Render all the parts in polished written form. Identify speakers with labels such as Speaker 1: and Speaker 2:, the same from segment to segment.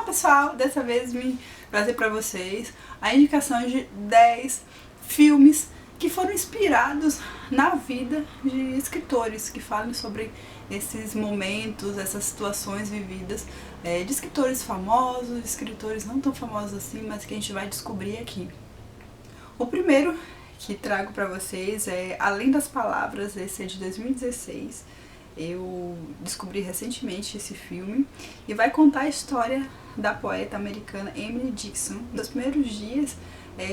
Speaker 1: pessoal, dessa vez vim trazer para vocês a indicação de 10 filmes que foram inspirados na vida de escritores que falam sobre esses momentos, essas situações vividas de escritores famosos, escritores não tão famosos assim, mas que a gente vai descobrir aqui. O primeiro que trago para vocês é Além das Palavras, esse é de 2016. Eu descobri recentemente esse filme e vai contar a história da poeta americana Emily Dickinson, dos primeiros dias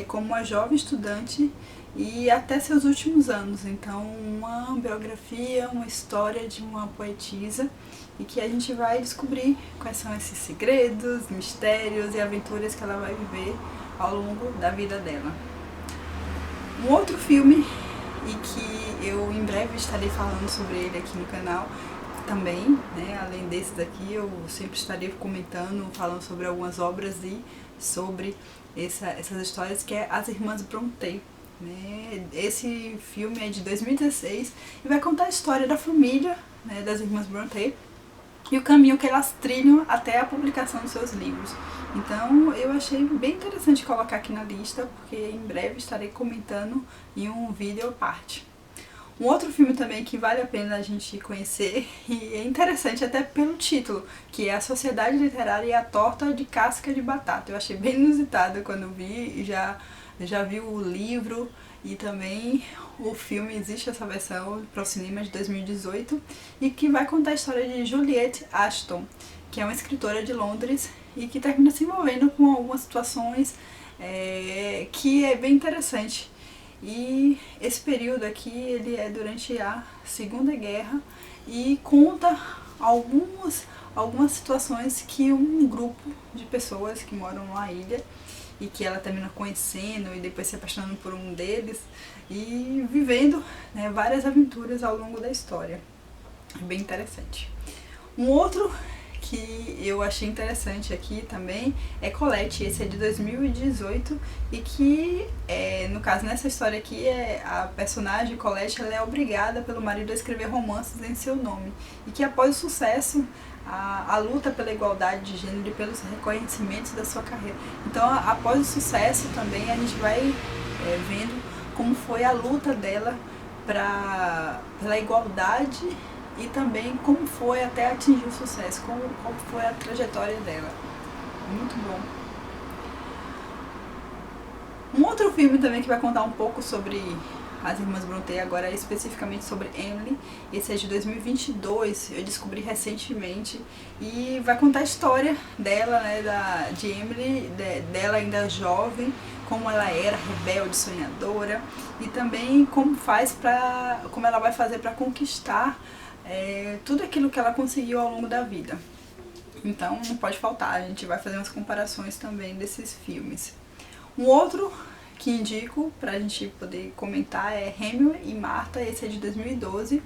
Speaker 1: como uma jovem estudante e até seus últimos anos. Então, uma biografia, uma história de uma poetisa e que a gente vai descobrir quais são esses segredos, mistérios e aventuras que ela vai viver ao longo da vida dela. Um outro filme e que eu em breve estarei falando sobre ele aqui no canal também, né? Além desses daqui, eu sempre estarei comentando, falando sobre algumas obras e sobre essas histórias, que é As Irmãs Brontë, né? Esse filme é de 2016 e vai contar a história da família, né, das Irmãs Brontë e o caminho que elas trilham até a publicação dos seus livros. Então eu achei bem interessante colocar aqui na lista, porque em breve estarei comentando em um vídeo à parte. Um outro filme também que vale a pena a gente conhecer, e é interessante até pelo título, que é A Sociedade Literária e a Torta de Casca de Batata. Eu achei bem inusitado quando vi, já vi o livro e também o filme, existe essa versão para o cinema de 2018, e que vai contar a história de Juliet Ashton, que é uma escritora de Londres e que termina se envolvendo com algumas situações que é bem interessante. E esse período aqui, ele é durante a Segunda Guerra e conta algumas situações que um grupo de pessoas que moram numa ilha e que ela termina conhecendo e depois se apaixonando por um deles e vivendo, né, várias aventuras ao longo da história. É bem interessante. Um outro que eu achei interessante aqui também é Colette, esse é de 2018 e que, no caso, nessa história aqui, a personagem Colette, ela é obrigada pelo marido a escrever romances em seu nome e que após o sucesso, a luta pela igualdade de gênero e pelos reconhecimentos da sua carreira. Então, após o sucesso também, a gente vai vendo como foi a luta dela pela igualdade e também como foi até atingir o sucesso, como foi a trajetória dela. Muito bom. Um outro filme também que vai contar um pouco sobre as Irmãs Brontë, agora especificamente sobre Emily, esse é de 2022, eu descobri recentemente, e vai contar a história dela, né, de Emily, dela ainda jovem, como ela era rebelde, sonhadora, e também como ela vai fazer para conquistar tudo aquilo que ela conseguiu ao longo da vida. Então não pode faltar, a gente vai fazer umas comparações também desses filmes. Um outro que indico pra gente poder comentar é Hemingway e Martha, esse é de 2012,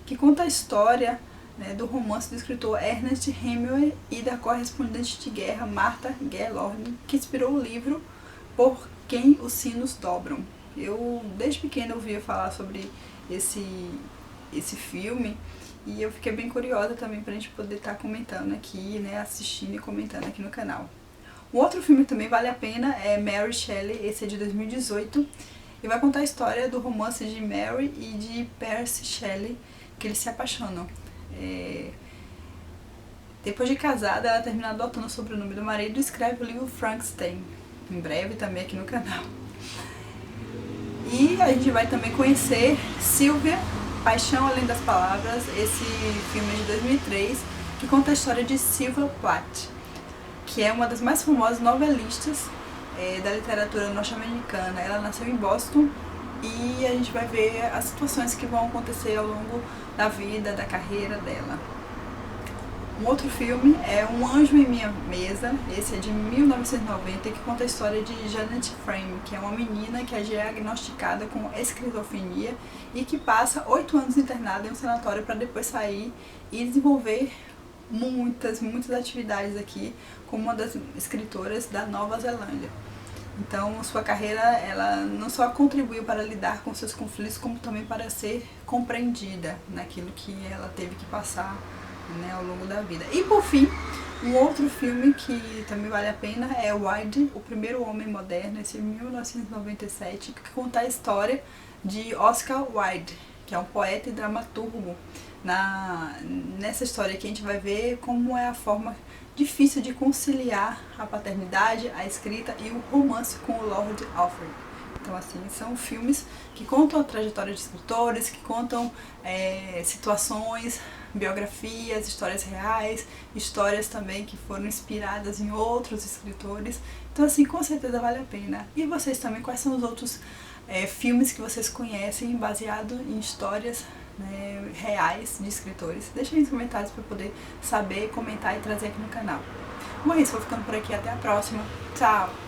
Speaker 1: que conta a história, né, do romance do escritor Ernest Hemingway e da correspondente de guerra Martha Gellhorn, que inspirou o livro Por Quem os Sinos Dobram. Eu desde pequena ouvia falar sobre esse filme e eu fiquei bem curiosa também pra gente poder estar comentando aqui, né, assistindo e comentando aqui no canal. Um outro filme que também vale a pena é Mary Shelley, esse é de 2018, e vai contar a história do romance de Mary e de Percy Shelley, que eles se apaixonam. Depois de casada, ela termina adotando o sobrenome do marido e escreve o livro Frankenstein, em breve também aqui no canal. E a gente vai também conhecer Sylvia, Paixão Além das Palavras, esse filme é de 2003, que conta a história de Sylvia Plath, que é uma das mais famosas novelistas da literatura norte-americana. Ela nasceu em Boston e a gente vai ver as situações que vão acontecer ao longo da vida, da carreira dela. Um outro filme é Um Anjo em Minha Mesa, esse é de 1990, que conta a história de Janet Frame, que é uma menina que é diagnosticada com esquizofrenia e que passa 8 anos internada em um sanatório para depois sair e desenvolver muitas atividades aqui como uma das escritoras da Nova Zelândia. Então, sua carreira, ela não só contribuiu para lidar com seus conflitos, como também para ser compreendida naquilo que ela teve que passar né, ao longo da vida. E por fim, um outro filme que também vale a pena é Wilde, O Primeiro Homem Moderno, esse de 1997, que conta a história de Oscar Wilde, que é um poeta e dramaturgo. Nessa história aqui a gente vai ver como é a forma difícil de conciliar a paternidade, a escrita e o romance com o Lord Alfred. Então, assim, são filmes que contam a trajetória de escritores, que contam situações, biografias, histórias reais, histórias também que foram inspiradas em outros escritores. Então, assim, com certeza vale a pena. E vocês também, quais são os outros filmes que vocês conhecem baseado em histórias, né, reais de escritores? Deixa aí nos comentários para poder saber, comentar e trazer aqui no canal. Bom, é isso, vou ficando por aqui, até a próxima. Tchau!